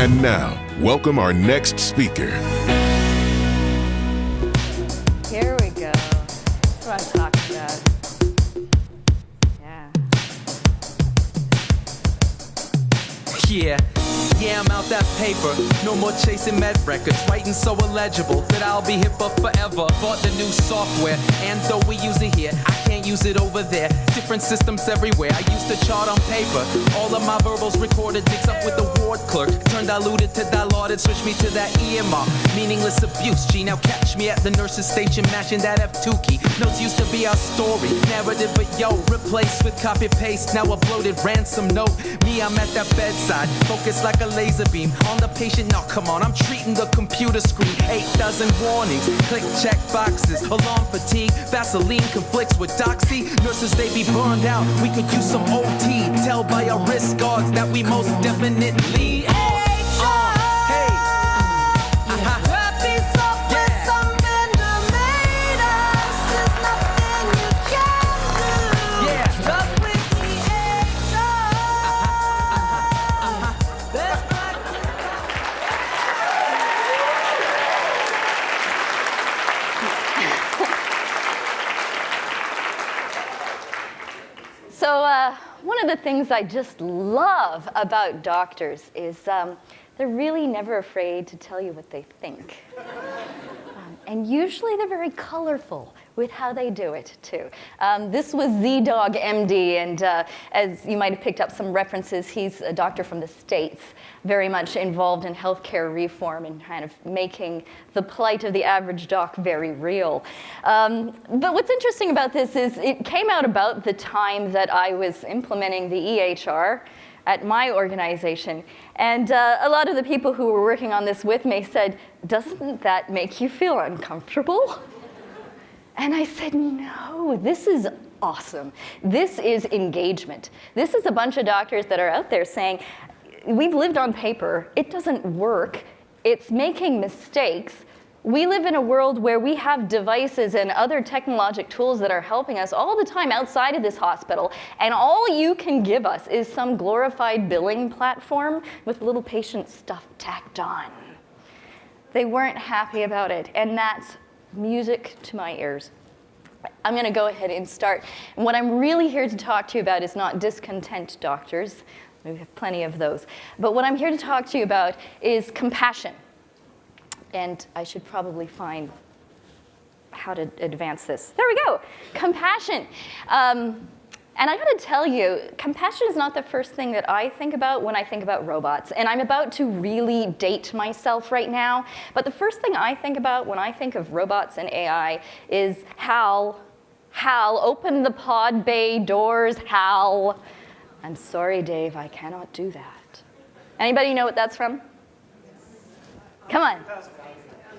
And now, welcome our next speaker. Here we go. That's what I'm talking about. Yeah, I'm out that paper. No more chasing med records. Writing so illegible that I'll be HIPAA forever. Bought the new software, and though we use it here, I can't use it over there. Different systems everywhere. I used to chart on paper. All of my verbals recorded, mixed up with the ward clerk. Turned diluted to dilaudid, switched me to that EMR. Meaningless abuse, G. Now catch me at the nurse's station, mashing that F2 key. Notes used to be our story, narrative, but yo, replaced with copy paste. Now uploaded ransom note. Me, I'm at that bedside, focused like a laser beam on the patient. Now come on, I'm treating the computer screen. 8 dozen warnings, click check boxes. Alarm fatigue, Vaseline conflicts with Doxy. Nurses, they be burned out, we could use some OT. Tell by our wrist guards that we most definitely are. So one of the things I just love about doctors is they're really never afraid to tell you what they think. And usually they're very colorful with how they do it, too. This was Z-Dog MD, and as you might have picked up some references, he's a doctor from the States, very much involved in healthcare reform and kind of making the plight of the average doc very real. But what's interesting about this is it came out about the time that I was implementing the EHR at my organization. And a lot of the people who were working on this with me said, "Doesn't that make you feel uncomfortable?" And I said, no, this is awesome. This is engagement. This is a bunch of doctors that are out there saying, we've lived on paper, it doesn't work, it's making mistakes. We live in a world where we have devices and other technologic tools that are helping us all the time outside of this hospital, and all you can give us is some glorified billing platform with little patient stuff tacked on. They weren't happy about it, and that's music to my ears. I'm going to go ahead and start. And what I'm really here to talk to you about is not discontent doctors. We have plenty of those. But what I'm here to talk to you about is compassion. And I should probably find how to advance this. There we go. Compassion. And I gotta tell you, compassion is not the first thing that I think about when I think about robots. And I'm about to really date myself right now. But the first thing I think about when I think of robots and AI is Hal, open the pod bay doors, Hal. I'm sorry, Dave, I cannot do that. Anybody know what that's from? Come on.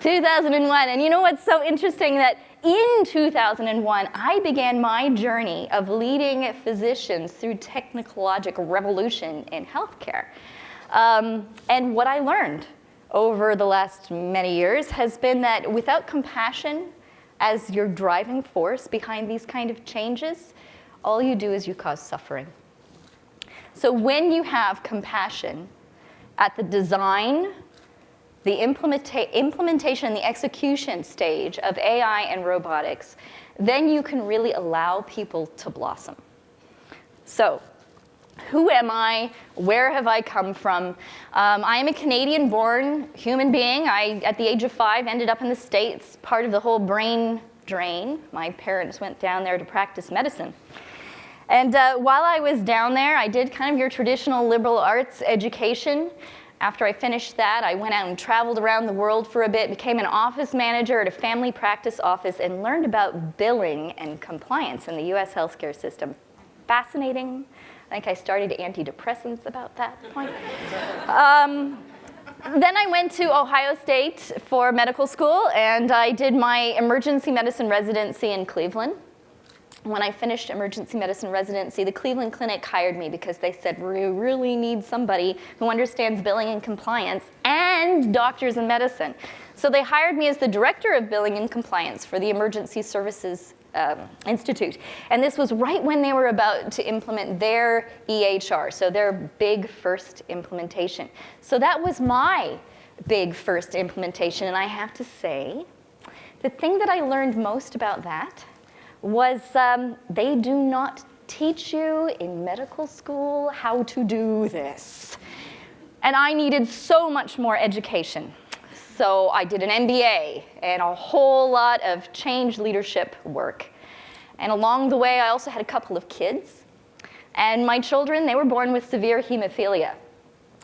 2001. And you know what's so interesting? That in 2001, I began my journey of leading physicians through technological revolution in healthcare. And what I learned over the last many years has been that without compassion as your driving force behind these kind of changes, all you do is you cause suffering. So when you have compassion at the design, the implementation and the execution stage of AI and robotics, then you can really allow people to blossom. So, who am I? Where have I come from? I am a Canadian-born human being. I, at the age of 5, ended up in the States, part of the whole brain drain. My parents went down there to practice medicine. And while I was down there, I did kind of your traditional liberal arts education. After I finished that, I went out and traveled around the world for a bit, became an office manager at a family practice office, and learned about billing and compliance in the US healthcare system. Fascinating. I think I started antidepressants about that point. Then I went to Ohio State for medical school, and I did my emergency medicine residency in Cleveland. When I finished emergency medicine residency, the Cleveland Clinic hired me because they said, we really need somebody who understands billing and compliance and doctors in medicine. So they hired me as the director of billing and compliance for the emergency services Institute. And this was right when they were about to implement their EHR, so their big first implementation. So that was my big first implementation, and I have to say, the thing that I learned most about that was they do not teach you in medical school how to do this. And I needed so much more education. So I did an MBA and a whole lot of change leadership work. And along the way, I also had a couple of kids. And my children, they were born with severe hemophilia,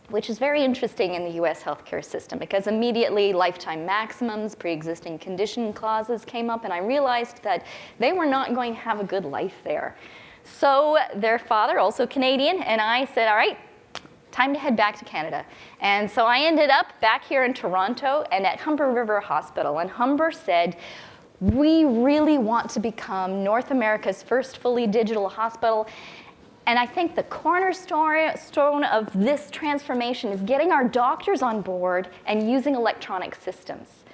which is very interesting in the US healthcare system because immediately lifetime maximums, pre-existing condition clauses came up, and I realized that they were not going to have a good life there. So their father, also Canadian, and I said, all right, time to head back to Canada. And so I ended up back here in Toronto and at Humber River Hospital. And Humber said, we really want to become North America's first fully digital hospital. And I think the cornerstone of this transformation is getting our doctors on board and using electronic systems.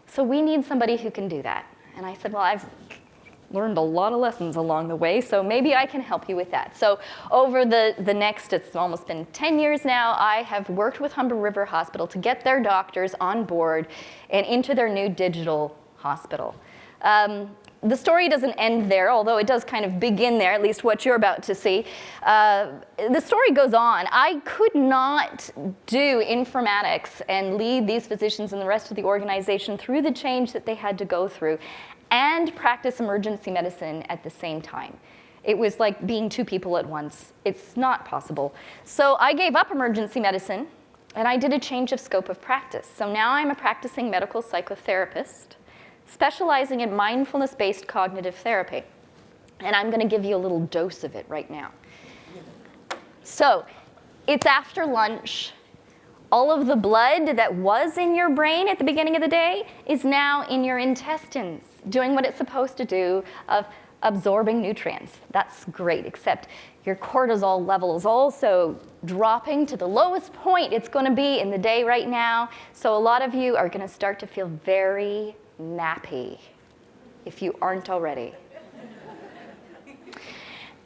So we need somebody who can do that. And I said, well, I've learned a lot of lessons along the way, so maybe I can help you with that. So over the next, it's almost been 10 years now, I have worked with Humber River Hospital to get their doctors on board and into their new digital hospital. The story doesn't end there, although it does kind of begin there, at least what you're about to see. The story goes on. I could not do informatics and lead these physicians and the rest of the organization through the change that they had to go through and practice emergency medicine at the same time. It was like being two people at once. It's not possible. So I gave up emergency medicine, and I did a change of scope of practice. So now I'm a practicing medical psychotherapist, specializing in mindfulness-based cognitive therapy. And I'm going to give you a little dose of it right now. So it's after lunch. All of the blood that was in your brain at the beginning of the day is now in your intestines, doing what it's supposed to do of absorbing nutrients. That's great, except your cortisol level is also dropping to the lowest point it's going to be in the day right now. So a lot of you are going to start to feel very nappy, if you aren't already.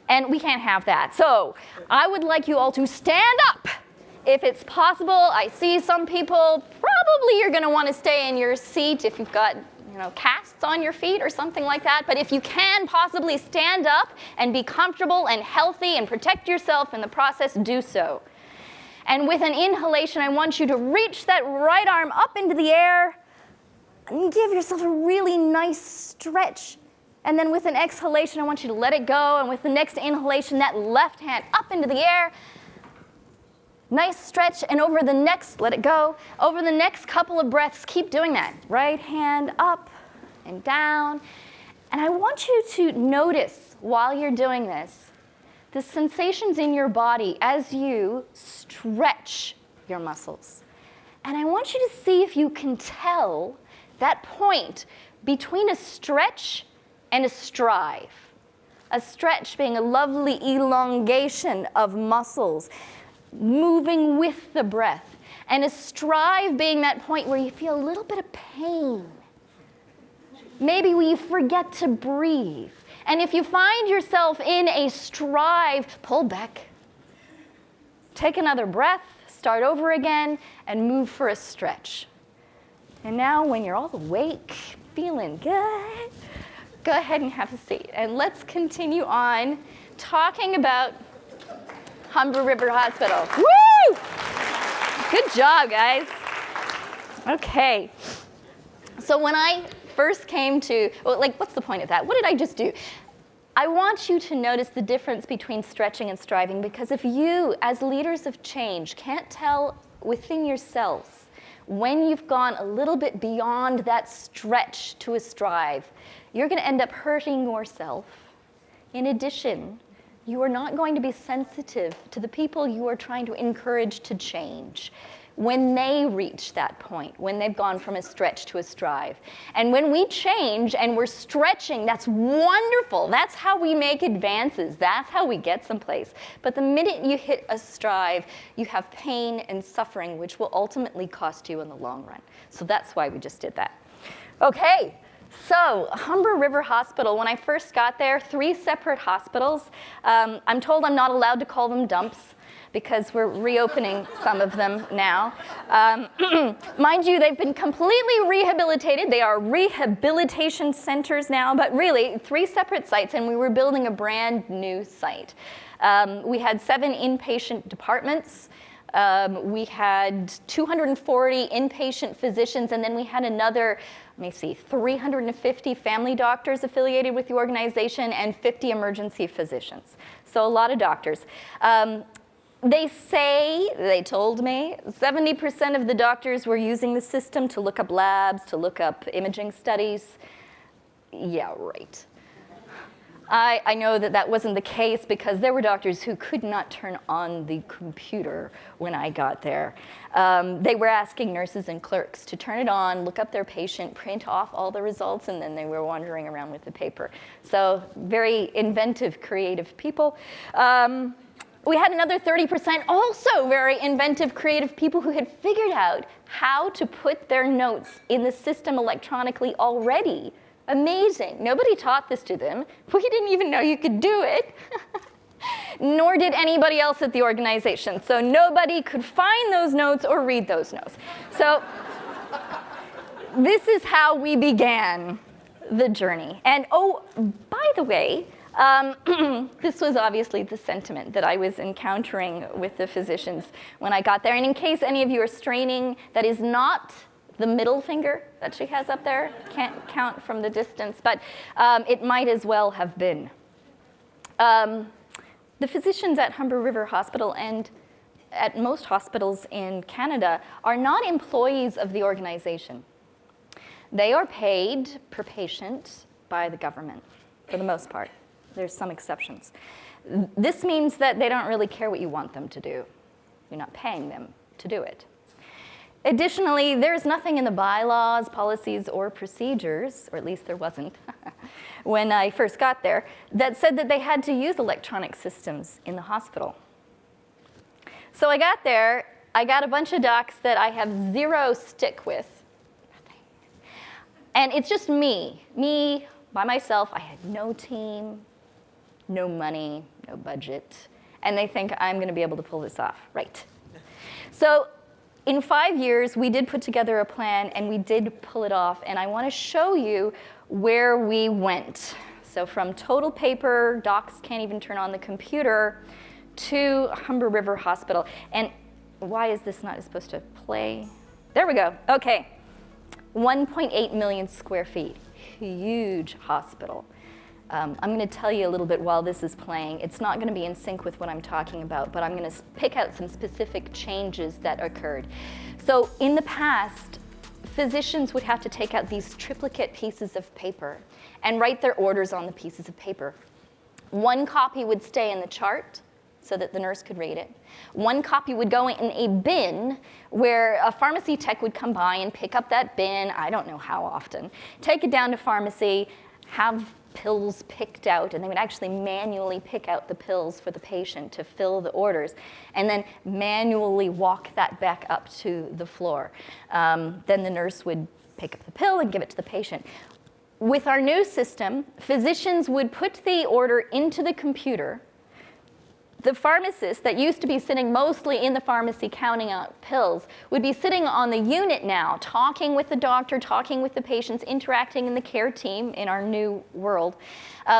And we can't have that. So I would like you all to stand up. If it's possible. I see some people, probably you're going to want to stay in your seat if you've got, casts on your feet or something like that. But if you can possibly stand up and be comfortable and healthy and protect yourself in the process, do so. And with an inhalation, I want you to reach that right arm up into the air and give yourself a really nice stretch. And then with an exhalation, I want you to let it go. And with the next inhalation, that left hand up into the air. Nice stretch, and over the next, let it go. Over the next couple of breaths, keep doing that. Right hand up and down. And I want you to notice while you're doing this, the sensations in your body as you stretch your muscles. And I want you to see if you can tell that point between a stretch and a strive. A stretch being a lovely elongation of muscles, moving with the breath, and a strive being that point where you feel a little bit of pain. Maybe where you forget to breathe. And if you find yourself in a strive, pull back. Take another breath, start over again, and move for a stretch. And now when you're all awake, feeling good, go ahead and have a seat. And let's continue on talking about Humber River Hospital. Woo! Good job, guys. Okay. So when I first came to, what's the point of that? What did I just do? I want you to notice the difference between stretching and striving, because if you, as leaders of change, can't tell within yourselves when you've gone a little bit beyond that stretch to a strive, you're going to end up hurting yourself. In addition, you are not going to be sensitive to the people you are trying to encourage to change when they reach that point, when they've gone from a stretch to a strive. And when we change and we're stretching, that's wonderful. That's how we make advances. That's how we get someplace. But the minute you hit a strive, you have pain and suffering, which will ultimately cost you in the long run. So that's why we just did that. Okay, So, Humber River Hospital, when I first got there, 3 separate hospitals. I'm told I'm not allowed to call them dumps because we're reopening some of them now. Mind you, they've been completely rehabilitated. They are rehabilitation centers now, but really 3 separate sites, and we were building a brand new site. We had 7 inpatient departments. We had 240 inpatient physicians, and then we had another, 350 family doctors affiliated with the organization and 50 emergency physicians. So a lot of doctors. They told me, 70% of the doctors were using the system to look up labs, to look up imaging studies. Yeah, right. I know that that wasn't the case because there were doctors who could not turn on the computer when I got there. They were asking nurses and clerks to turn it on, look up their patient, print off all the results, and then they were wandering around with the paper. So very inventive, creative people. We had another 30% also very inventive, creative people who had figured out how to put their notes in the system electronically already. Amazing. Nobody taught this to them. We didn't even know you could do it. Nor did anybody else at the organization. So nobody could find those notes or read those notes. So this is how we began the journey. And oh, by the way, this was obviously the sentiment that I was encountering with the physicians when I got there. And in case any of you are straining, that is not the middle finger that she has up there. Can't count from the distance, but it might as well have been. The physicians at Humber River Hospital and at most hospitals in Canada are not employees of the organization. They are paid per patient by the government, for the most part. There's some exceptions. This means that they don't really care what you want them to do. You're not paying them to do it. Additionally, there's nothing in the bylaws, policies, or procedures, or at least there wasn't when I first got there, that said that they had to use electronic systems in the hospital. So I got there, I got a bunch of docs that I have zero stick with. And it's just me by myself. I had no team, no money, no budget, and they think I'm gonna be able to pull this off, right? So in 5 years, we did put together a plan and we did pull it off, and I wanna show you where we went. So from total paper, docs can't even turn on the computer, to Humber River Hospital. And why is this not supposed to play? There we go, okay. 1.8 million square feet, huge hospital. I'm going to tell you a little bit while this is playing. It's not going to be in sync with what I'm talking about, but I'm going to pick out some specific changes that occurred. So in the past, physicians would have to take out these triplicate pieces of paper and write their orders on the pieces of paper. One copy would stay in the chart so that the nurse could read it. One copy would go in a bin where a pharmacy tech would come by and pick up that bin, I don't know how often, take it down to pharmacy, have pills picked out, and they would actually manually pick out the pills for the patient to fill the orders, and then manually walk that back up to the floor. Then the nurse would pick up the pill and give it to the patient. With our new system, physicians would put the order into the computer. The pharmacist that used to be sitting mostly in the pharmacy counting out pills would be sitting on the unit now, talking with the doctor, talking with the patients, interacting in the care team in our new world.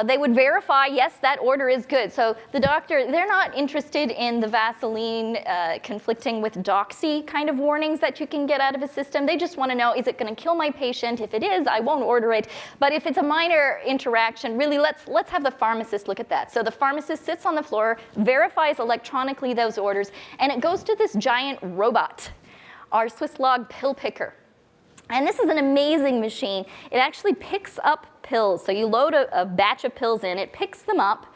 They would verify, yes, that order is good. So the doctor, they're not interested in the Vaseline conflicting with doxy kind of warnings that you can get out of a system. They just want to know, is it going to kill my patient? If it is, I won't order it. But if it's a minor interaction, really, let's have the pharmacist look at that. So the pharmacist sits on the floor, verifies electronically those orders, and it goes to this giant robot, our Swisslog pill picker. And this is an amazing machine. It actually picks up pills. So you load a batch of pills in, it picks them up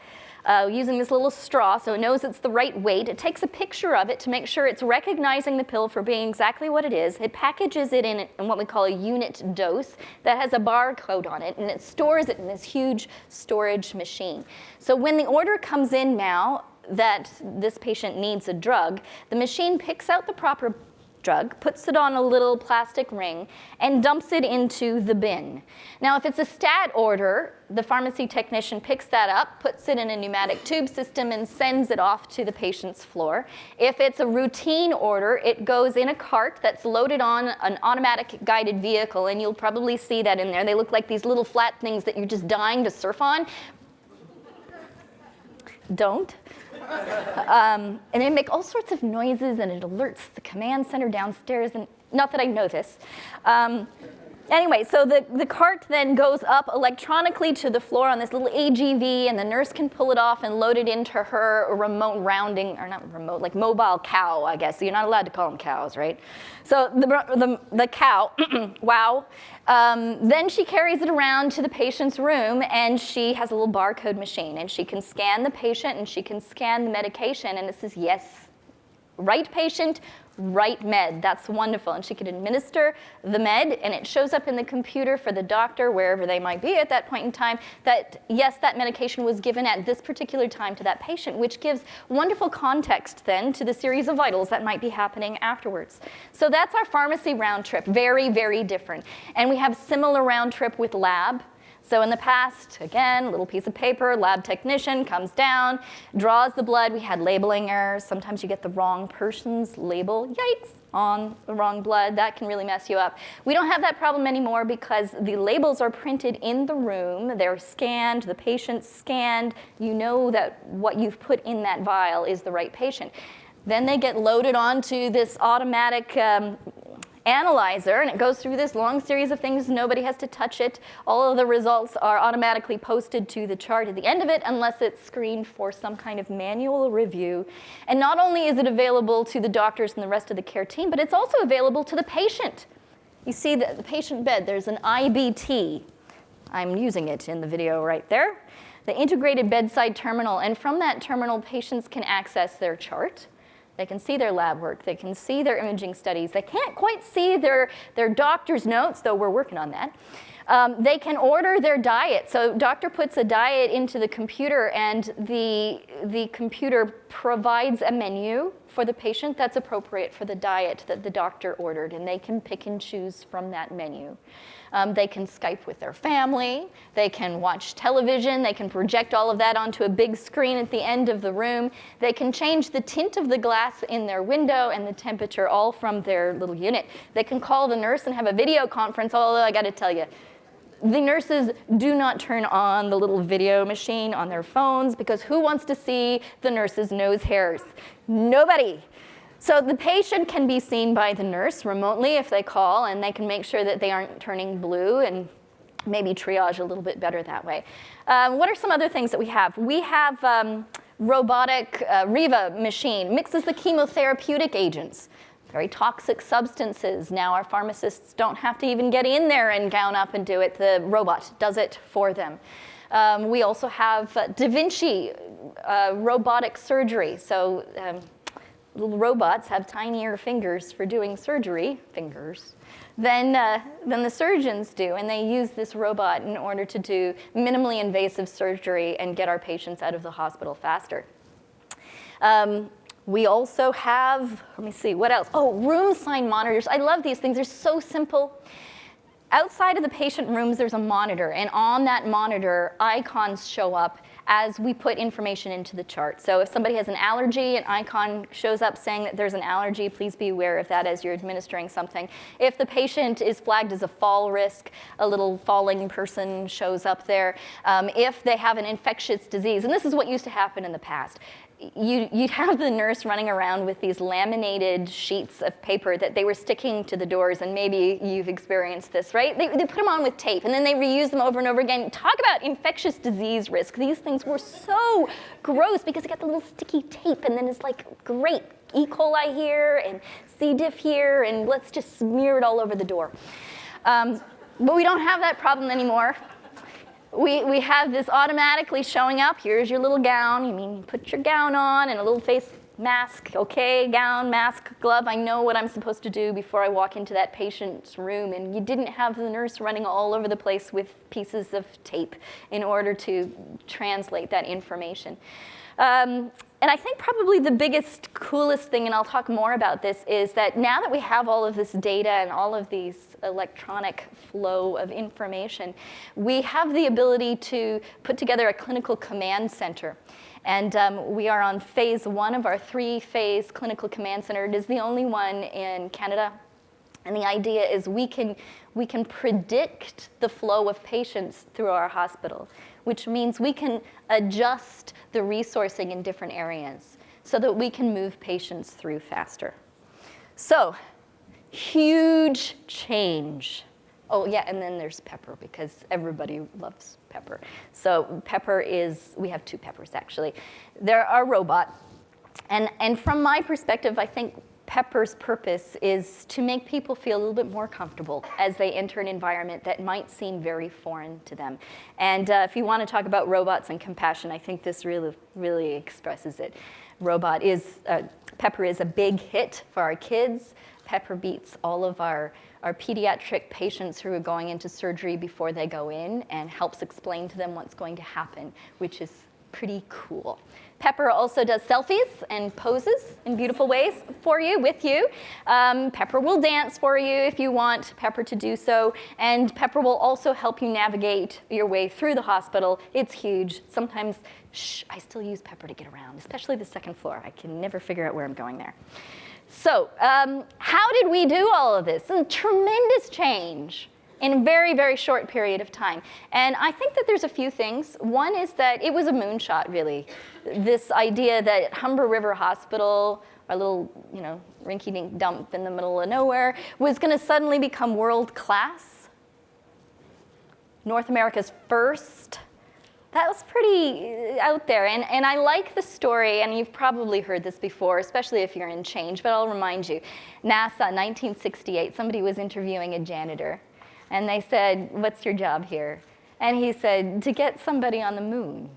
using this little straw so it knows it's the right weight. It takes a picture of it to make sure it's recognizing the pill for being exactly what it is. It packages it in what we call a unit dose that has a barcode on it, and it stores it in this huge storage machine. So when the order comes in now that this patient needs a drug, the machine picks out the proper drug, puts it on a little plastic ring, and dumps it into the bin. Now, if it's a stat order, the pharmacy technician picks that up, puts it in a pneumatic tube system, and sends it off to the patient's floor. If it's a routine order, it goes in a cart that's loaded on an automatic guided vehicle, and you'll probably see that in there. They look like these little flat things that you're just dying to surf on. Don't. And they make all sorts of noises, and it alerts the command center downstairs, and not that I know this. Anyway, so the cart then goes up electronically to the floor on this little AGV, and the nurse can pull it off and load it into her remote rounding, or not remote, like mobile cow, I guess. So you're not allowed to call them cows, right? So the cow, wow. Then she carries it around to the patient's room, and she has a little barcode machine, and she can scan the patient, and she can scan the medication, and it says, yes, right patient, right med. That's wonderful. And she can administer the med, and it shows up in the computer for the doctor, wherever they might be at that point in time, that yes, that medication was given at this particular time to that patient, which gives wonderful context then to the series of vitals that might be happening afterwards. So that's our pharmacy round trip. Very, very different. And we have similar round trip with lab. So in the past, again, little piece of paper, lab technician comes down, draws the blood. We had labeling errors. Sometimes you get the wrong person's label, yikes, on the wrong blood. That can really mess you up. We don't have that problem anymore because the labels are printed in the room. They're scanned, the patient's scanned. You know that what you've put in that vial is the right patient. Then they get loaded onto this automatic analyzer, and it goes through this long series of things. Nobody has to touch it. All of the results are automatically posted to the chart at the end of it, unless it's screened for some kind of manual review. And not only is it available to the doctors and the rest of the care team, but it's also available to the patient. You see the patient bed, there's an IBT. I'm using it in the video right there. The integrated bedside terminal, and from that terminal, patients can access their chart. They can see their lab work. They can see their imaging studies. They can't quite see their doctor's notes, though we're working on that. They can order their diet. So doctor puts a diet into the computer, and the computer provides a menu for the patient that's appropriate for the diet that the doctor ordered, and they can pick and choose from that menu. They can Skype with their family. They can watch television. They can project all of that onto a big screen at the end of the room. They can change the tint of the glass in their window and the temperature all from their little unit. They can call the nurse and have a video conference, although I got to tell you, the nurses do not turn on the little video machine on their phones, because who wants to see the nurse's nose hairs? Nobody. So the patient can be seen by the nurse remotely if they call, and they can make sure that they aren't turning blue and maybe triage a little bit better that way. What are some other things that we have? We have robotic Riva machine, mixes the chemotherapeutic agents. Very toxic substances. Now our pharmacists don't have to even get in there and gown up and do it. The robot does it for them. We also have Da Vinci robotic surgery. So little robots have tinier fingers for doing surgery, than the surgeons do, and they use this robot in order to do minimally invasive surgery and get our patients out of the hospital faster. We also have, let me see, what else? Oh, room sign monitors. I love these things. They're so simple. Outside of the patient rooms, there's a monitor, and on that monitor, icons show up as we put information into the chart. So if somebody has an allergy, an icon shows up saying that there's an allergy. Please be aware of that as you're administering something. If the patient is flagged as a fall risk, a little falling person shows up there. If they have an infectious disease, and this is what used to happen in the past, you'd have the nurse running around with these laminated sheets of paper that they were sticking to the doors, and maybe you've experienced this, right? They put them on with tape, and then they reuse them over and over again. Talk about infectious disease risk. These things were so gross because they got the little sticky tape, and then it's like, great, E. coli here, and C. diff here, and let's just smear it all over the door. But we don't have that problem anymore. We have this automatically showing up. Here's your little gown. You put your gown on and a little face mask, okay, gown, mask, glove. I know what I'm supposed to do before I walk into that patient's room. And you didn't have the nurse running all over the place with pieces of tape in order to translate that information. And I think probably the biggest, coolest thing, and I'll talk more about this, is that now that we have all of this data and all of these electronic flow of information, we have the ability to put together a clinical command center. And we are on phase 1 of our 3-phase clinical command center. It is the only one in Canada. And the idea is we can predict the flow of patients through our hospital, which means we can adjust the resourcing in different areas so that we can move patients through faster. So, huge change. Oh yeah, and then there's Pepper, because everybody loves Pepper. So Pepper is, we have 2 Peppers actually. They're our robot. And from my perspective, I think Pepper's purpose is to make people feel a little bit more comfortable as they enter an environment that might seem very foreign to them. And if you want to talk about robots and compassion, I think this really, really expresses it. Pepper is a big hit for our kids. Pepper beats all of our pediatric patients who are going into surgery before they go in and helps explain to them what's going to happen, which is pretty cool. Pepper also does selfies and poses in beautiful ways for you, with you. Pepper will dance for you if you want Pepper to do so. And Pepper will also help you navigate your way through the hospital. It's huge. Sometimes, I still use Pepper to get around, especially the 2nd floor. I can never figure out where I'm going there. So how did we do all of this? A tremendous change in a very, very short period of time. And I think that there's a few things. One is that it was a moonshot, really. This idea that Humber River Hospital, our little, rinky-dink dump in the middle of nowhere, was going to suddenly become world-class. North America's first. That was pretty out there. And I like the story, and you've probably heard this before, especially if you're in change, but I'll remind you. NASA, 1968, somebody was interviewing a janitor. And they said, "What's your job here?" And he said, "To get somebody on the moon."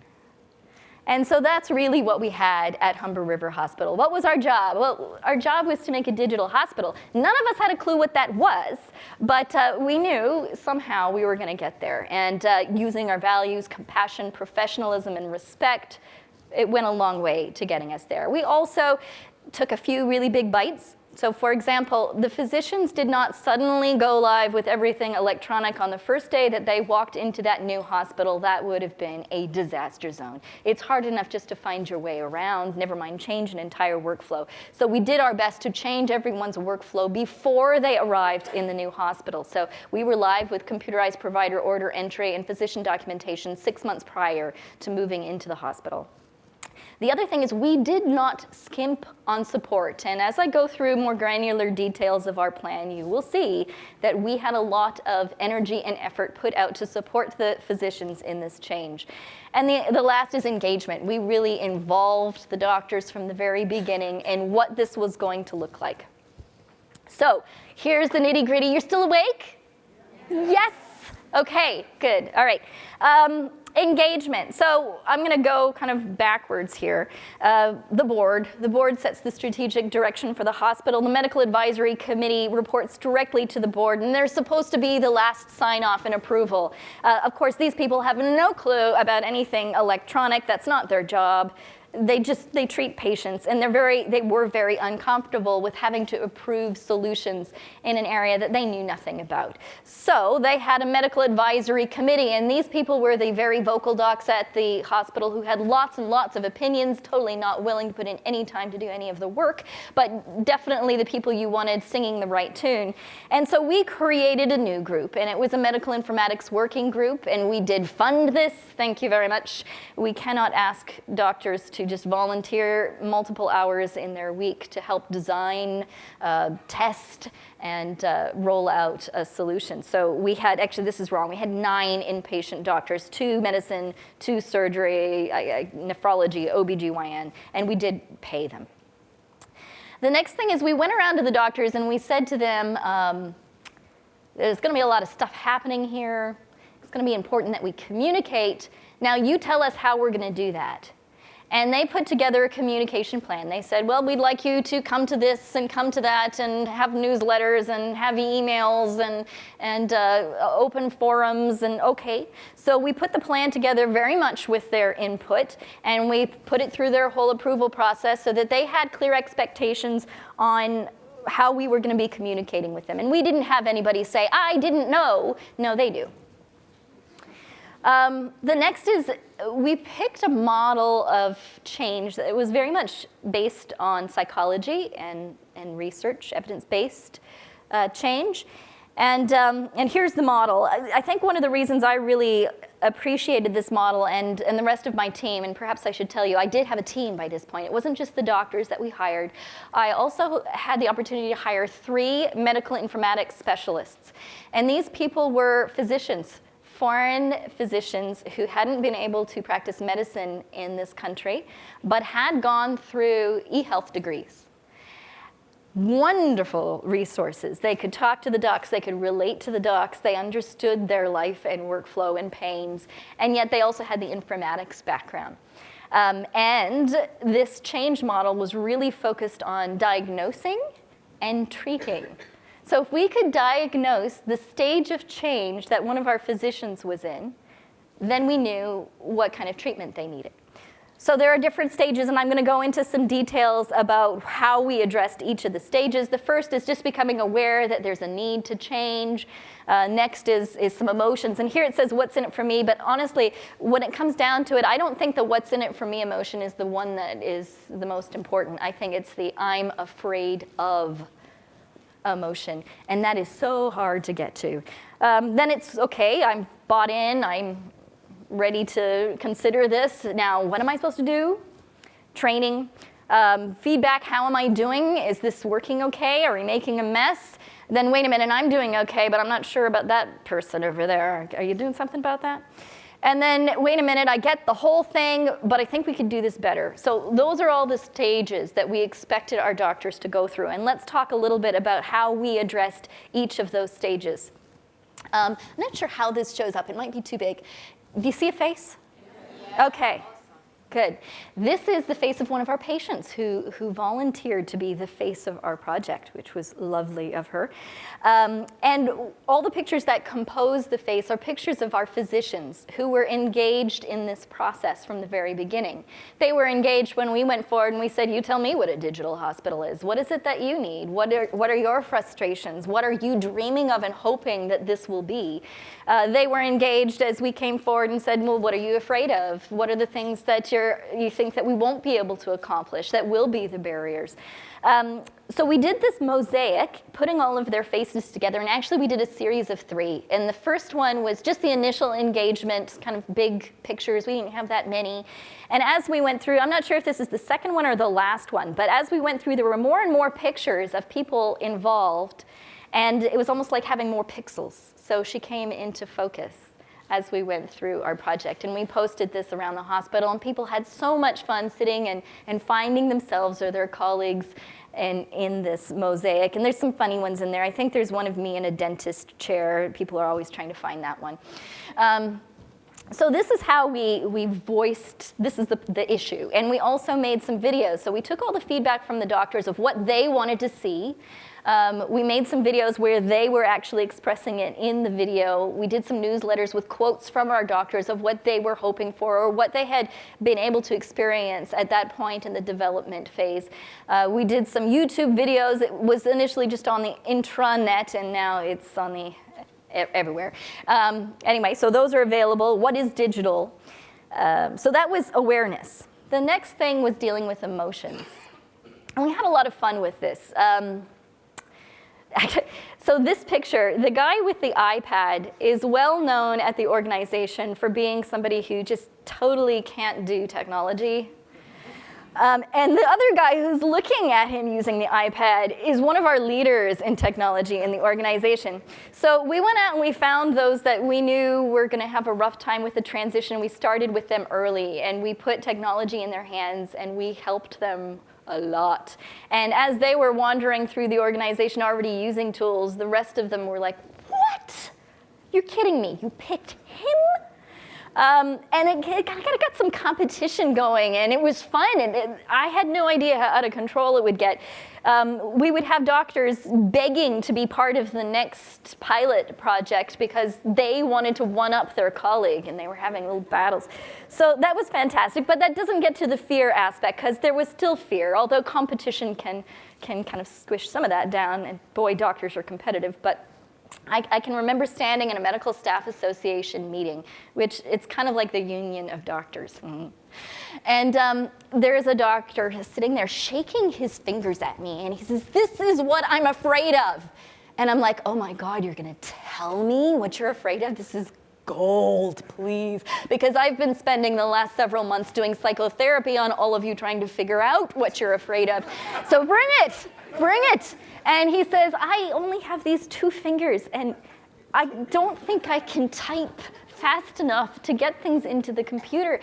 And so that's really what we had at Humber River Hospital. What was our job? Well, our job was to make a digital hospital. None of us had a clue what that was, but we knew somehow we were going to get there. And using our values, compassion, professionalism, and respect, it went a long way to getting us there. We also took a few really big bites. So for example, the physicians did not suddenly go live with everything electronic on the first day that they walked into that new hospital. That would have been a disaster zone. It's hard enough just to find your way around, never mind change an entire workflow. So we did our best to change everyone's workflow before they arrived in the new hospital. So we were live with computerized provider order entry and physician documentation 6 months prior to moving into the hospital. The other thing is we did not skimp on support. And as I go through more granular details of our plan, you will see that we had a lot of energy and effort put out to support the physicians in this change. And the last is engagement. We really involved the doctors from the very beginning in what this was going to look like. So here's the nitty-gritty. You're still awake? Yes? Okay, good. All right. Engagement. So I'm going to go kind of backwards here. The board sets the strategic direction for the hospital. The medical advisory committee reports directly to the board, and they're supposed to be the last sign-off and approval. Of course, these people have no clue about anything electronic. That's not their job. They treat patients, and they were very uncomfortable with having to approve solutions in an area that they knew nothing about. So they had a medical advisory committee, and these people were the very vocal docs at the hospital who had lots and lots of opinions, totally not willing to put in any time to do any of the work, but definitely the people you wanted singing the right tune. And so we created a new group, and it was a medical informatics working group, and we did fund this. Thank you very much. We cannot ask doctors to just volunteer multiple hours in their week to help design, test, and roll out a solution. So we had, actually this is wrong, we had 9 inpatient doctors, 2 medicine, 2 surgery, nephrology, OBGYN, and we did pay them. The next thing is we went around to the doctors and we said to them, there's going to be a lot of stuff happening here. It's going to be important that we communicate. Now you tell us how we're going to do that. And they put together a communication plan. They said, well, we'd like you to come to this and come to that and have newsletters and have emails and open forums, and okay. So we put the plan together very much with their input, and we put it through their whole approval process so that they had clear expectations on how we were going to be communicating with them. And we didn't have anybody say, I didn't know. No, they do. The next is we picked a model of change that was very much based on psychology and research, evidence-based change. And here's the model. I think one of the reasons I really appreciated this model and the rest of my team, and perhaps I should tell you, I did have a team by this point. It wasn't just the doctors that we hired. I also had the opportunity to hire 3 medical informatics specialists. And these people were physicians, foreign physicians who hadn't been able to practice medicine in this country, but had gone through e-health degrees. Wonderful resources. They could talk to the docs, they could relate to the docs, they understood their life and workflow and pains, and yet they also had the informatics background. And this change model was really focused on diagnosing and treating. So if we could diagnose the stage of change that one of our physicians was in, then we knew what kind of treatment they needed. So there are different stages, and I'm going to go into some details about how we addressed each of the stages. The first is just becoming aware that there's a need to change. Next is some emotions. And here it says, what's in it for me? But honestly, when it comes down to it, I don't think the what's in it for me emotion is the one that is the most important. I think it's the I'm afraid of emotion. And that is so hard to get to. Then it's, okay, I'm bought in, I'm ready to consider this. Now, what am I supposed to do? Training. Feedback, how am I doing? Is this working okay? Are we making a mess? Then wait a minute, I'm doing okay, but I'm not sure about that person over there. Are you doing something about that? And then, wait a minute, I get the whole thing, but I think we could do this better. So those are all the stages that we expected our doctors to go through. And let's talk a little bit about how we addressed each of those stages. I'm not sure how this shows up. It might be too big. Do you see a face? Yeah. Okay, good. This is the face of one of our patients who volunteered to be the face of our project, which was lovely of her. And all the pictures that compose the face are pictures of our physicians who were engaged in this process from the very beginning. They were engaged when we went forward and we said, you tell me what a digital hospital is. What is it that you need? What are your frustrations? What are you dreaming of and hoping that this will be? They were engaged as we came forward and said, well, what are you afraid of? What are the things that you think that we won't be able to accomplish, that will be the barriers? So we did this mosaic, putting all of their faces together, and actually we did a series of 3. And the first one was just the initial engagement, kind of big pictures. We didn't have that many. And as we went through, I'm not sure if this is the second one or the last one, but as we went through, there were more and more pictures of people involved, and it was almost like having more pixels. So she came into focus as we went through our project. And we posted this around the hospital, and people had so much fun sitting and finding themselves or their colleagues in this mosaic. And there's some funny ones in there. I think there's one of me in a dentist chair. People are always trying to find that one. So this is how we voiced, this is the issue. And we also made some videos. So we took all the feedback from the doctors of what they wanted to see. We made some videos where they were actually expressing it in the video. We did some newsletters with quotes from our doctors of what they were hoping for or what they had been able to experience at that point in the development phase. We did some YouTube videos. It was initially just on the intranet, and now it's on the everywhere. Anyway, so those are available. What is digital? So that was awareness. The next thing was dealing with emotions. And we had a lot of fun with this. So this picture, the guy with the iPad is well known at the organization for being somebody who just totally can't do technology. And the other guy who's looking at him using the iPad is one of our leaders in technology in the organization. So we went out and we found those that we knew were going to have a rough time with the transition. We started with them early, and we put technology in their hands, and we helped them a lot. And as they were wandering through the organization already using tools, the rest of them were like, what? You're kidding me. You picked him? And it kind of got some competition going, and it was fun. And I had no idea how out of control it would get. We would have doctors begging to be part of the next pilot project because they wanted to one-up their colleague, and they were having little battles. So that was fantastic, but that doesn't get to the fear aspect, because there was still fear, although competition can kind of squish some of that down, and boy, doctors are competitive. But I can remember standing in a medical staff association meeting, which it's kind of like the union of doctors. And there's a doctor sitting there shaking his fingers at me, and he says, "This is what I'm afraid of." And I'm like, "Oh my God, you're gonna tell me what you're afraid of? This is gold, please." Because I've been spending the last several months doing psychotherapy on all of you trying to figure out what you're afraid of. So bring it, bring it. And he says, "I only have these 2 fingers, and I don't think I can type fast enough to get things into the computer."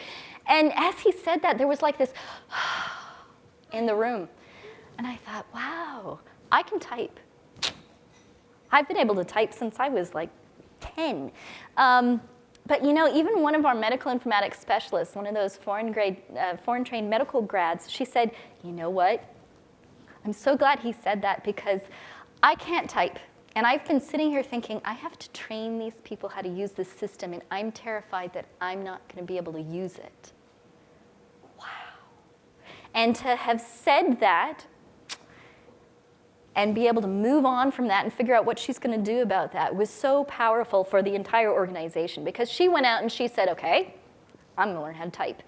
And as he said that, there was like this in the room. And I thought, wow, I can type. I've been able to type since I was like 10. But you know, even one of our medical informatics specialists, one of those foreign-trained medical grads, she said, "You know what? I'm so glad he said that, because I can't type. And I've been sitting here thinking, I have to train these people how to use this system, and I'm terrified that I'm not going to be able to use it." Wow. And to have said that and be able to move on from that and figure out what she's going to do about that was so powerful for the entire organization, because she went out and she said, "Okay, I'm going to learn how to type."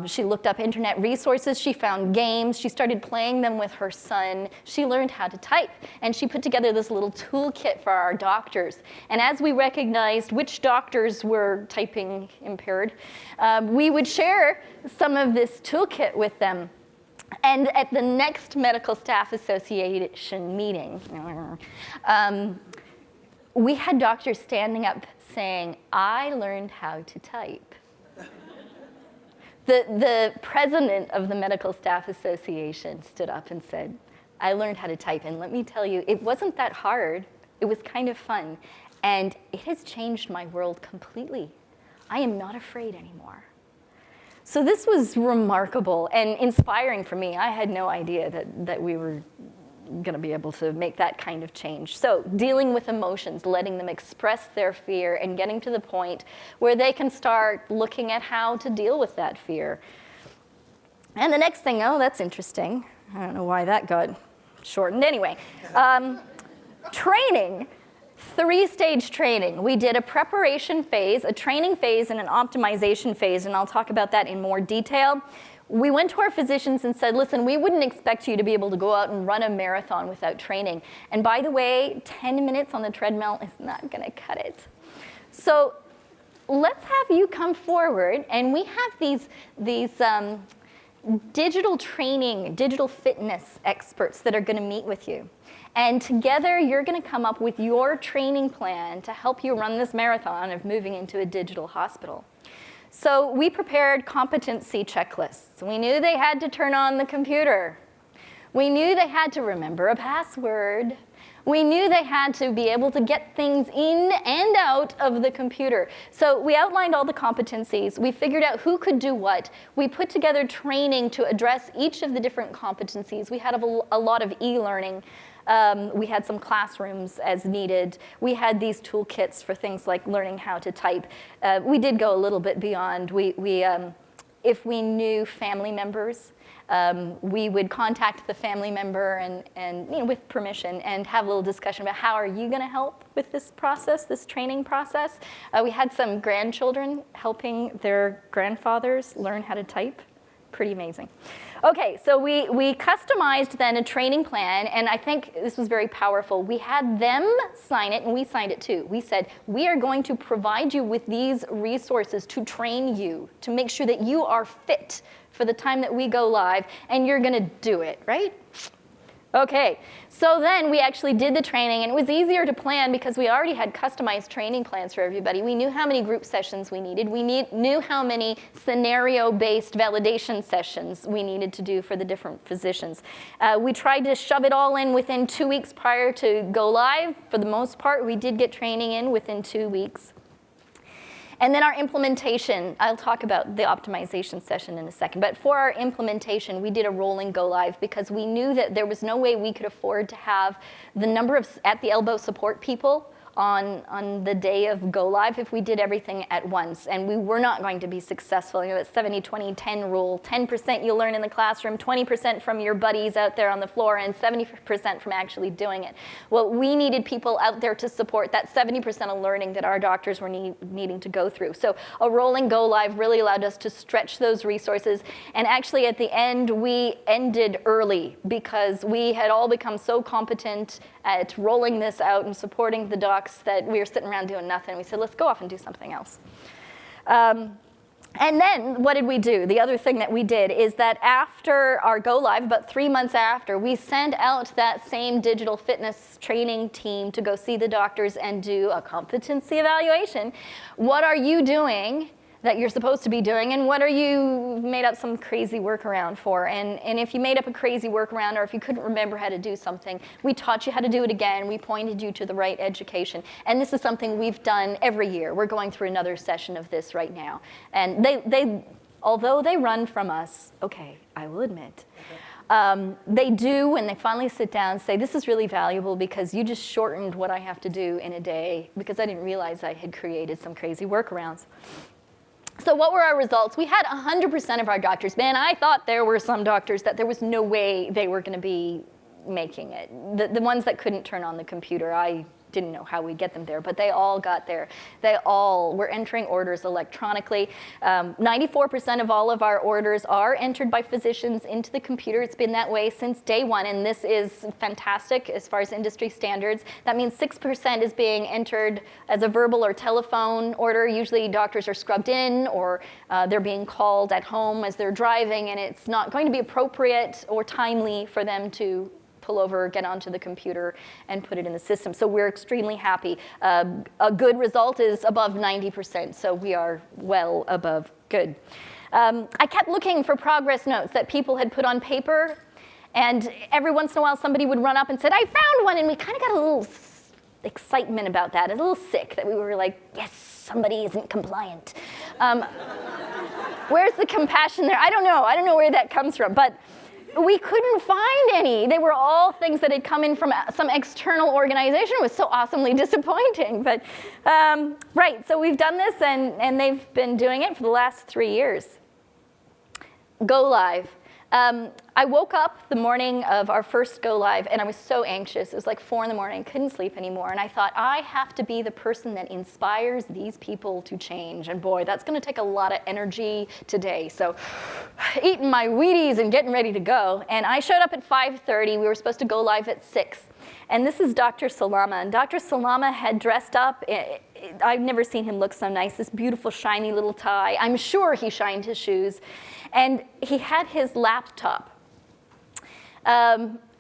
She looked up internet resources, she found games, she started playing them with her son, she learned how to type, and she put together this little toolkit for our doctors. And as we recognized which doctors were typing impaired, we would share some of this toolkit with them. And at the next Medical Staff Association meeting, we had doctors standing up saying, "I learned how to type." The president of the Medical Staff Association stood up and said, "I learned how to type, and let me tell you, it wasn't that hard. It was kind of fun, and it has changed my world completely. I am not afraid anymore." So this was remarkable and inspiring for me. I had no idea that we were going to be able to make that kind of change. So dealing with emotions, letting them express their fear, and getting to the point where they can start looking at how to deal with that fear. And the next thing, oh, that's interesting. I don't know why that got shortened. Anyway, training. 3-stage training. We did a preparation phase, a training phase, and an optimization phase, and I'll talk about that in more detail. We went to our physicians and said, "Listen, we wouldn't expect you to be able to go out and run a marathon without training. And by the way, 10 minutes on the treadmill is not going to cut it. So let's have you come forward," and we have these digital training, digital fitness experts that are going to meet with you. And together, you're going to come up with your training plan to help you run this marathon of moving into a digital hospital. So we prepared competency checklists. We knew they had to turn on the computer. We knew they had to remember a password. We knew they had to be able to get things in and out of the computer. So we outlined all the competencies. We figured out who could do what. We put together training to address each of the different competencies. We had a lot of e-learning. We had some classrooms as needed. We had these toolkits for things like learning how to type. We did go a little bit beyond. If we knew family members, we would contact the family member and with permission, and have a little discussion about how are you going to help with this process, this training process. We had some grandchildren helping their grandfathers learn how to type. Pretty amazing. Okay, so we customized then a training plan, and I think this was very powerful. We had them sign it, and we signed it too. We said, "We are going to provide you with these resources to train you, to make sure that you are fit for the time that we go live, and you're going to do it," right? Okay, so then we actually did the training, and it was easier to plan because we already had customized training plans for everybody. We knew how many group sessions we needed. We knew how many scenario-based validation sessions we needed to do for the different physicians. We tried to shove it all in within 2 weeks prior to go live. For the most part, we did get training in within 2 weeks. And then our implementation, I'll talk about the optimization session in a second, but for our implementation, we did a rolling go live because we knew that there was no way we could afford to have the number of at-the-elbow support people on the day of go live if we did everything at once. And we were not going to be successful. You know, that 70-20-10 rule, 10% you'll learn in the classroom, 20% from your buddies out there on the floor, and 70% from actually doing it. Well, we needed people out there to support that 70% of learning that our doctors were needing to go through. So a rolling go live really allowed us to stretch those resources. And actually at the end, we ended early because we had all become so competent at rolling this out and supporting the docs that we were sitting around doing nothing. We said, let's go off and do something else. And then what did we do? The other thing that we did is that after our go live, about 3 months after, we sent out that same digital fitness training team to go see the doctors and do a competency evaluation. What are you doing that you're supposed to be doing, and what are you made up some crazy workaround for? And if you made up a crazy workaround, or if you couldn't remember how to do something, we taught you how to do it again. We pointed you to the right education. And this is something we've done every year. We're going through another session of this right now. And they although they run from us, okay, I will admit, they do, when they finally sit down, say, this is really valuable because you just shortened what I have to do in a day because I didn't realize I had created some crazy workarounds. So what were our results? We had 100% of our doctors. Man, I thought there were some doctors that there was no way they were going to be making it. The ones that couldn't turn on the computer, I didn't know how we'd get them there, but they all got there. They all were entering orders electronically. 94% of all of our orders are entered by physicians into the computer. It's been that way since day one, and this is fantastic as far as industry standards. That means 6% is being entered as a verbal or telephone order. Usually doctors are scrubbed in, or they're being called at home as they're driving, and it's not going to be appropriate or timely for them to pull over, get onto the computer, and put it in the system. So we're extremely happy. A good result is above 90%, so we are well above good. I kept looking for progress notes that people had put on paper, and every once in a while somebody would run up and said, I found one, and we kind of got a little excitement about that, a little sick, that we were like, yes, somebody isn't compliant. Where's the compassion there? I don't know where that comes from, but we couldn't find any. They were all things that had come in from some external organization. It was so awesomely disappointing. But right, so we've done this, and they've been doing it for the last 3 years. Go live. I woke up the morning of our first go live, and I was so anxious. It was like 4 in the morning. I couldn't sleep anymore. And I thought, I have to be the person that inspires these people to change. And boy, that's going to take a lot of energy today. So eating my Wheaties and getting ready to go. And I showed up at 5:30. We were supposed to go live at 6. And this is Dr. Salama. And Dr. Salama had dressed up. I've never seen him look so nice, this beautiful, shiny little tie. I'm sure he shined his shoes. And he had his laptop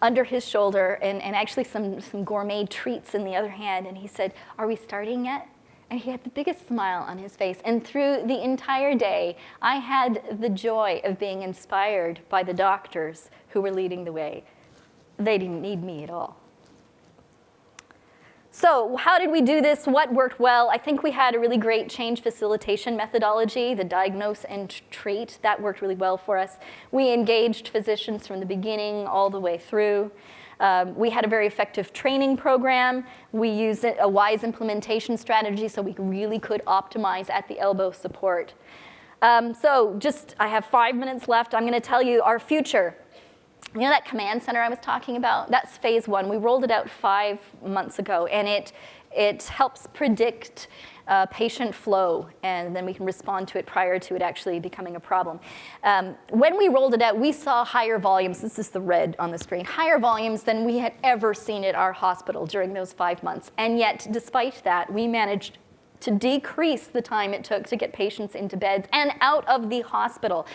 under his shoulder, and actually some gourmet treats in the other hand. And he said, are we starting yet? And he had the biggest smile on his face. And through the entire day, I had the joy of being inspired by the doctors who were leading the way. They didn't need me at all. So how did we do this? What worked well? I think we had a really great change facilitation methodology, the diagnose and treat. That worked really well for us. We engaged physicians from the beginning all the way through. We had a very effective training program. We used a wise implementation strategy so we really could optimize at the elbow support. I have 5 minutes left. I'm going to tell you our future. You know that command center I was talking about? That's phase 1. We rolled it out 5 months ago, and it helps predict patient flow, and then we can respond to it prior to it actually becoming a problem. When we rolled it out, we saw higher volumes. This is the red on the screen. Higher volumes than we had ever seen at our hospital during those 5 months. And yet, despite that, we managed to decrease the time it took to get patients into beds and out of the hospital.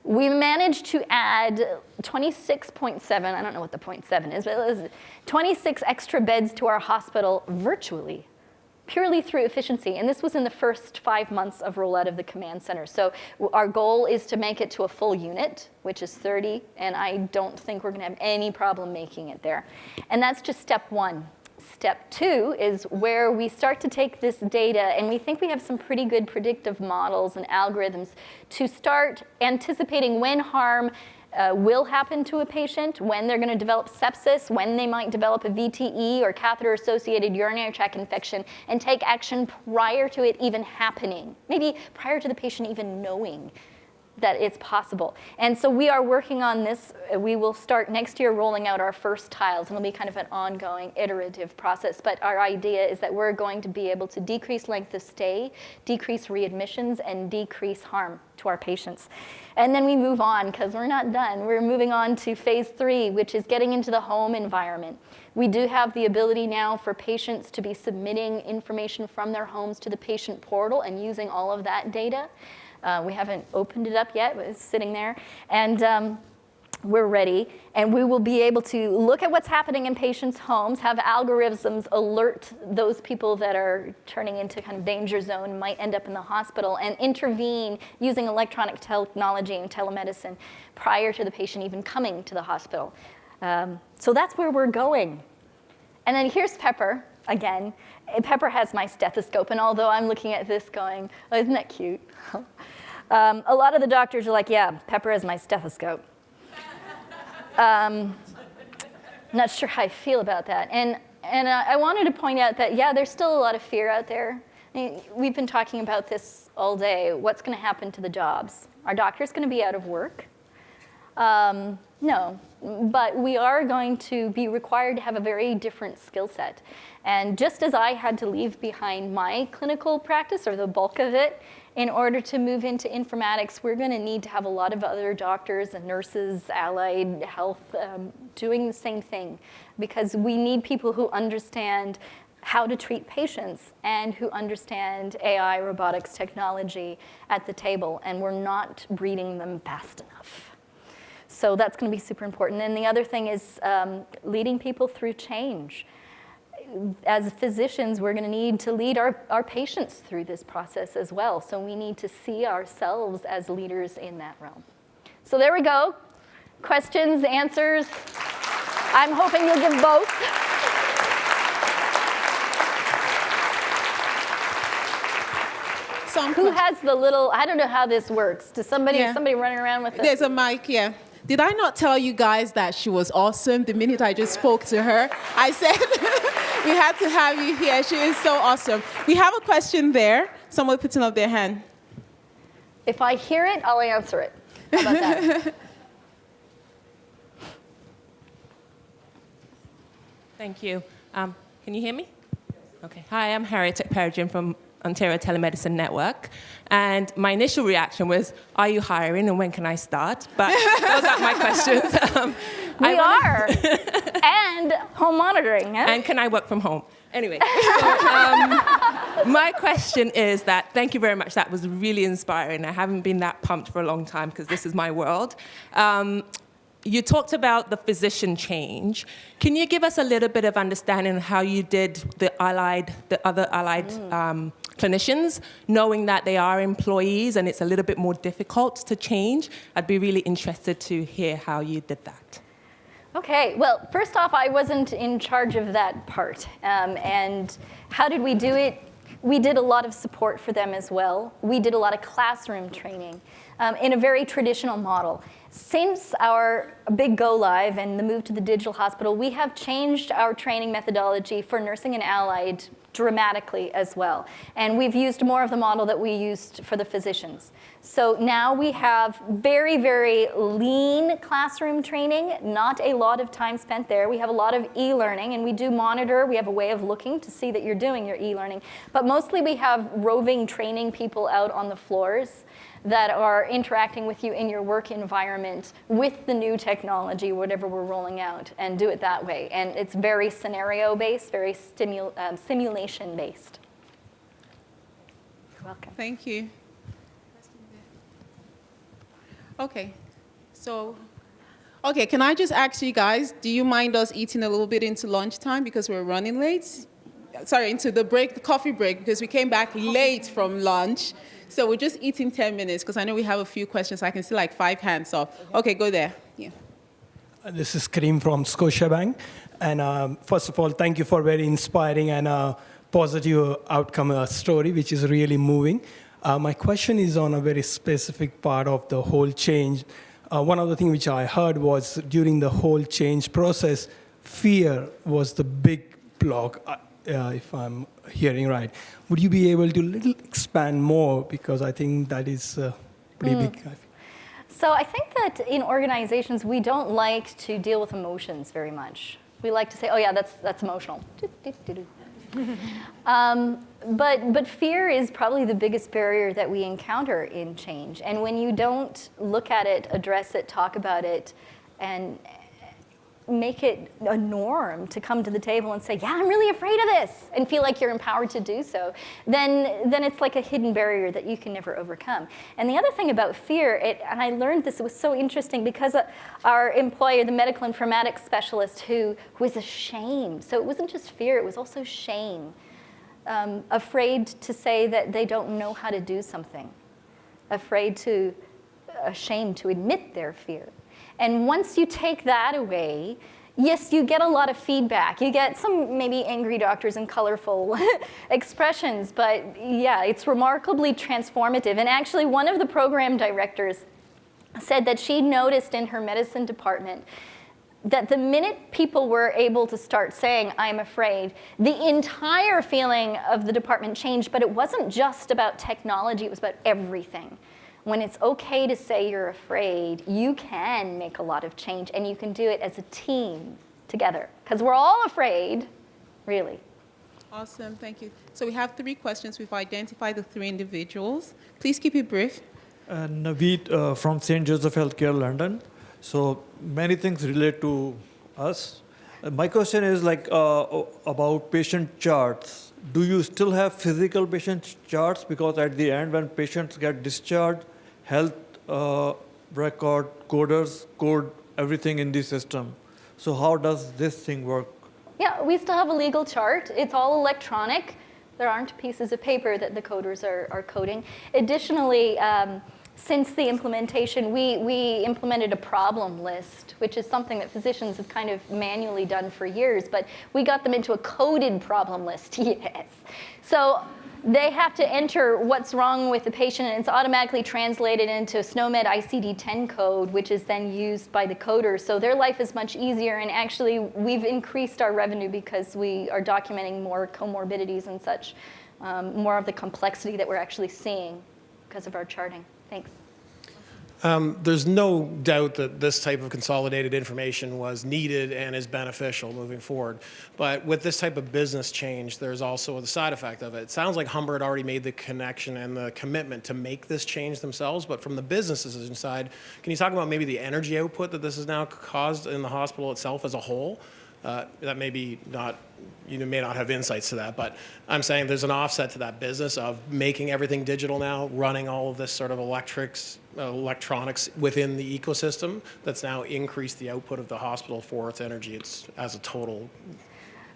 We managed to add 26.7, I don't know what the 0.7 is, but it was 26 extra beds to our hospital virtually, purely through efficiency. And this was in the first 5 months of rollout of the command center. So our goal is to make it to a full unit, which is 30, and I don't think we're going to have any problem making it there. And that's just step 1. Step 2 is where we start to take this data, and we think we have some pretty good predictive models and algorithms to start anticipating when harm will happen to a patient, when they're going to develop sepsis, when they might develop a VTE or catheter-associated urinary tract infection, and take action prior to it even happening, maybe prior to the patient even knowing that it's possible. And so we are working on this. We will start next year rolling out our first tiles, and it'll be kind of an ongoing iterative process. But our idea is that we're going to be able to decrease length of stay, decrease readmissions, and decrease harm to our patients. And then we move on, because we're not done. We're moving on to phase 3, which is getting into the home environment. We do have the ability now for patients to be submitting information from their homes to the patient portal and using all of that data. We haven't opened it up yet, but it's sitting there. And we're ready. And we will be able to look at what's happening in patients' homes, have algorithms alert those people that are turning into kind of danger zone, might end up in the hospital, and intervene using electronic technology and telemedicine prior to the patient even coming to the hospital. So that's where we're going. And then here's Pepper again. Pepper has my stethoscope, and although I'm looking at this going, oh, isn't that cute? A lot of the doctors are like, yeah, Pepper has my stethoscope. Not sure how I feel about that. And I wanted to point out that, yeah, there's still a lot of fear out there. I mean, we've been talking about this all day. What's going to happen to the jobs? Are doctors going to be out of work? No, but we are going to be required to have a very different skill set. And just as I had to leave behind my clinical practice, or the bulk of it, in order to move into informatics, we're going to need to have a lot of other doctors and nurses, allied health, doing the same thing, because we need people who understand how to treat patients and who understand AI, robotics, technology at the table, and we're not breeding them fast enough. So that's going to be super important. And the other thing is leading people through change. As physicians, we're going to need to lead our patients through this process as well. So we need to see ourselves as leaders in that realm. So there we go. Questions, answers. I'm hoping you'll give both. Who has the little, I don't know how this works. Does somebody running around with it? There's a mic, yeah. Did I not tell you guys that she was awesome the minute I just spoke to her? I said, we had to have you here. She is so awesome. We have a question there. Someone putting up their hand. If I hear it, I'll answer it. How about that? Thank you. Can you hear me? Okay. Hi, I'm Harriet Peregrine from Ontario Telemedicine Network. And my initial reaction was, are you hiring and when can I start? But those aren't my questions. We are. And home monitoring. Yeah? And can I work from home? Anyway, so, my question is that, thank you very much. That was really inspiring. I haven't been that pumped for a long time because this is my world. You talked about the physician change. Can you give us a little bit of understanding of how you did the other allied clinicians, knowing that they are employees and it's a little bit more difficult to change? I'd be really interested to hear how you did that. Okay, well, first off, I wasn't in charge of that part. And how did we do it? We did a lot of support for them as well. We did a lot of classroom training in a very traditional model. Since our big go live and the move to the digital hospital, we have changed our training methodology for nursing and allied dramatically as well. And we've used more of the model that we used for the physicians. So now we have very, very lean classroom training, not a lot of time spent there. We have a lot of e-learning, and we do monitor. We have a way of looking to see that you're doing your e-learning. But mostly we have roving training people out on the floors that are interacting with you in your work environment with the new technology, whatever we're rolling out, and do it that way. And it's very scenario-based, very simulation-based. You're welcome. Thank you. Okay, can I just ask you guys, do you mind us eating a little bit into lunchtime because we're running late? Sorry, into the coffee break, because we came back late from lunch. So we're just eating 10 minutes, because I know we have a few questions. I can see like 5 hands up. Okay, go there. Yeah. This is Kareem from Scotiabank. And first of all, thank you for very inspiring and positive outcome story, which is really moving. My question is on a very specific part of the whole change. One of the things which I heard was during the whole change process, fear was the big block, if I'm hearing right. Would you be able to little expand more? Because I think that is pretty big. So I think that in organizations, we don't like to deal with emotions very much. We like to say, oh yeah, that's emotional. But fear is probably the biggest barrier that we encounter in change. And when you don't look at it, address it, talk about it, and make it a norm to come to the table and say, yeah, I'm really afraid of this, and feel like you're empowered to do so, then it's like a hidden barrier that you can never overcome. And the other thing about fear, and I learned this, it was so interesting, because our employer, the medical informatics specialist, who was ashamed. So it wasn't just fear, it was also shame. Afraid to say that they don't know how to do something. Ashamed to admit their fear. And once you take that away, yes, you get a lot of feedback. You get some maybe angry doctors and colorful expressions, but yeah, it's remarkably transformative. And actually, one of the program directors said that she noticed in her medicine department that the minute people were able to start saying, I'm afraid, the entire feeling of the department changed, but it wasn't just about technology, it was about everything. When it's okay to say you're afraid, you can make a lot of change, and you can do it as a team together, because we're all afraid, really. Awesome, thank you. So we have 3 questions. We've identified the 3 individuals. Please keep it brief. Naveed from St. Joseph Healthcare, London. So many things relate to us. My question is about patient charts. Do you still have physical patient charts? Because at the end, when patients get discharged, health record coders code everything in the system. So how does this thing work? Yeah, we still have a legal chart. It's all electronic. There aren't pieces of paper that the coders are coding. Additionally, since the implementation, we implemented a problem list, which is something that physicians have kind of manually done for years, but we got them into a coded problem list, yes. So they have to enter what's wrong with the patient, and it's automatically translated into SNOMED ICD-10 code, which is then used by the coders. So their life is much easier, and actually we've increased our revenue because we are documenting more comorbidities and such, more of the complexity that we're actually seeing because of our charting. Thanks. There's no doubt that this type of consolidated information was needed and is beneficial moving forward. But with this type of business change, there's also the side effect of it. It sounds like Humber had already made the connection and the commitment to make this change themselves, but from the businesses inside, can you talk about maybe the energy output that this has now caused in the hospital itself as a whole? That may be not, you may not have insights to that, but I'm saying there's an offset to that business of making everything digital now, running all of this sort of electronics within the ecosystem that's now increased the output of the hospital for its energy. It's as a total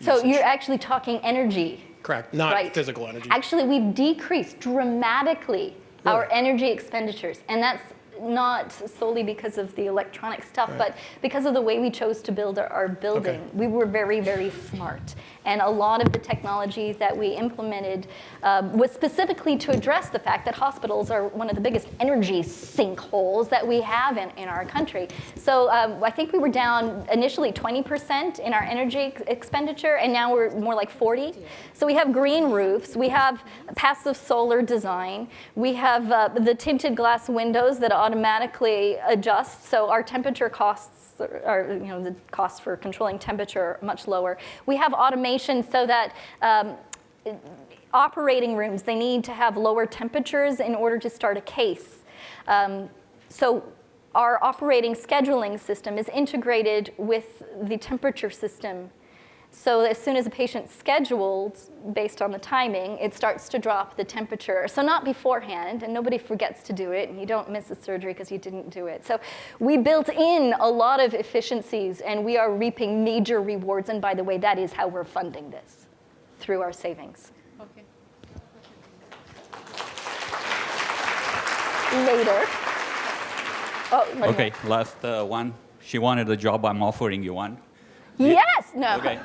So usage. you're actually talking energy. Correct, not right? physical energy. Actually, we've decreased dramatically our energy expenditures, and that's not solely because of the electronic stuff, but because of the way we chose to build our building. We were very, very smart. And a lot of the technology that we implemented was specifically to address the fact that hospitals are one of the biggest energy sinkholes that we have in our country. So I think we were down initially 20% in our energy expenditure, and now we're more like 40. So we have green roofs, we have passive solar design, we have the tinted glass windows that automatically adjust, so our temperature costs are, the costs for controlling temperature are much lower. We have automation so that operating rooms, they need to have lower temperatures in order to start a case. So our operating scheduling system is integrated with the temperature system. So as soon as a patient's scheduled, based on the timing, it starts to drop the temperature. So not beforehand, and nobody forgets to do it, and you don't miss a surgery because you didn't do it. So we built in a lot of efficiencies, and we are reaping major rewards. And by the way, that is how we're funding this, through our savings. Okay. Later. Oh, Okay, last one. She wanted the job. I'm offering you one. Yes! No. Okay.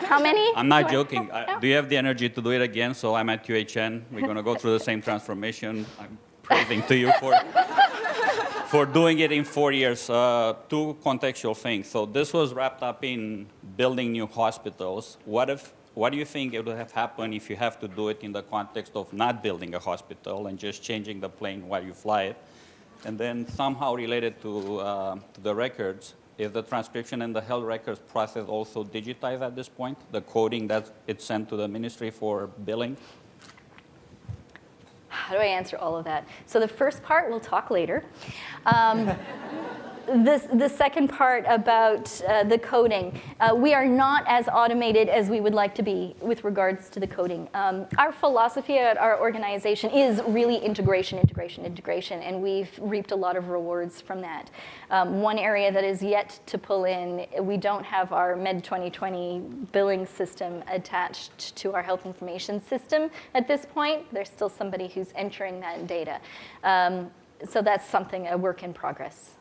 How many? I'm not joking. Do you have the energy to do it again? So I'm at QHN. We're going to go through the same transformation. I'm praising to you for doing it in 4 years. Two contextual things. So this was wrapped up in building new hospitals. What do you think it would have happened if you have to do it in the context of not building a hospital and just changing the plane while you fly it? And then somehow related to the records, is the transcription and the health records process also digitized at this point? The coding that it's sent to the ministry for billing? How do I answer all of that? So the first part, we'll talk later. The second part about the coding, we are not as automated as we would like to be with regards to the coding. Our philosophy at our organization is really integration, and we've reaped a lot of rewards from that. One area that is yet to pull in, we don't have our Med 2020 billing system attached to our health information system at this point. There's still somebody who's entering that data. So that's something, a work in progress.